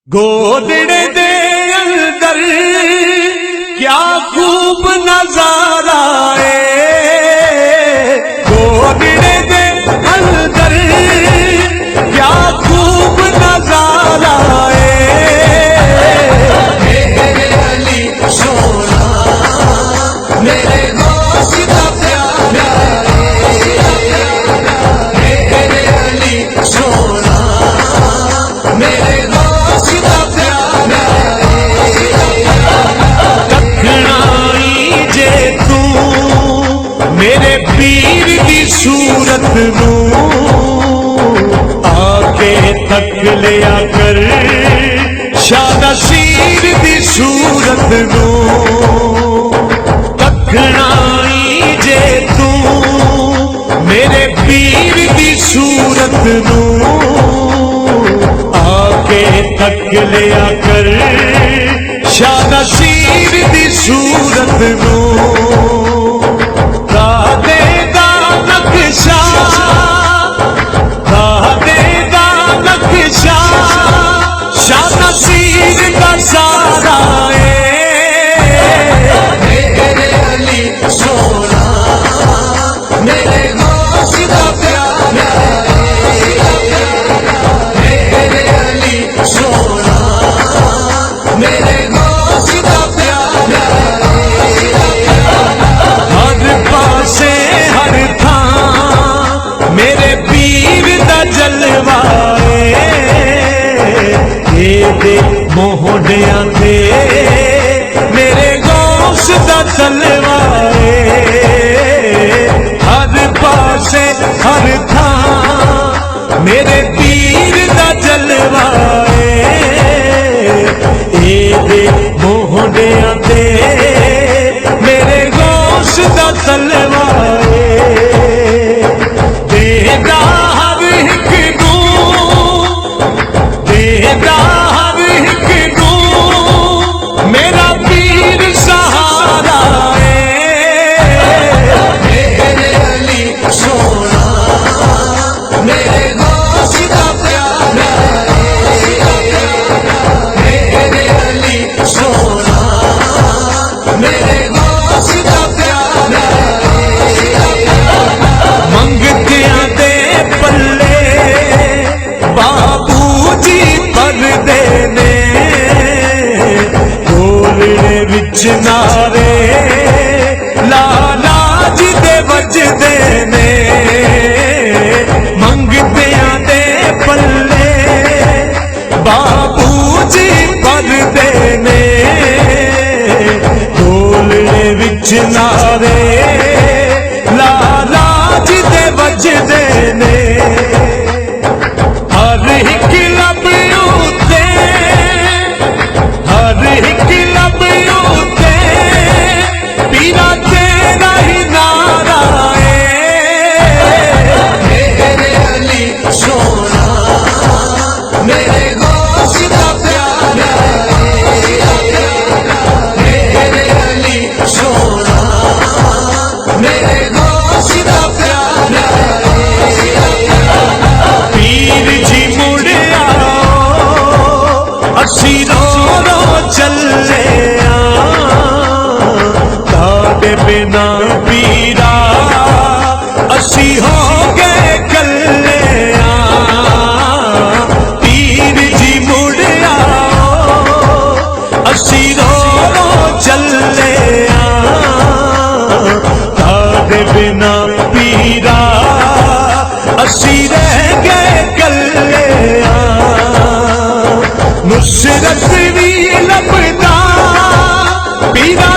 गोदड़े दे अंदर क्या खूब नजारा है। गोदड़े दे अंदर क्या खूब नजारा है। मेरे अली सोना मेरे दोस्त का प्यारा है। मेरे अली सोना मेरे मेरे पीर की सूरत नू आके तक लिया कर। शानशीर की सूरत नू तकनाई जे तू मेरे पीर की सूरत नू आके तक लिया कर। शानशीर की सूरत नू शानशीर का सारा मेरे अली सोना मेरे दोस्त का प्यारा मेरे अली सोना मेरे दोस्त का प्यारा। हर पासे हर थां मेरे पीर दा जलवा दे मोहडिया दे मेरे गौस दा तलवा हर पासे हर थां मेरे पीर दा जलवा दे मोहडिया दे मेरे गौस दा तलवा देदा हर एक नूं देदा मेरा पीर सहारा मेरे अली सोना मेरे दोस्त का प्यारा मेरे अली सोना मेरे दोस्त का प्यारा। मंगतियां दे पल्ले बाबूजी पर देने विच नारे लाला जी दे वजदे ने। मंगतियां दे पल्ले बाबूजी पर देने ढोलने विच नारे लाला जी दे वजदे ने। हर एक लब उत्ते हर एक लब पीरा तेरा ही नारा मेरे अली सोना मेरे दोस्त का प्यारा मेरे अली सोना मेरे दोस्त का प्यारा। पीर जी मुड़ आओ असी रो रो चले बिना पीरा असी हो गए कल्ले। पीर जी मुड़ आओ असी रो रो चले तारे बिना पीरा असी रह गए कल्ले। नुसरत भी लभदा पीरा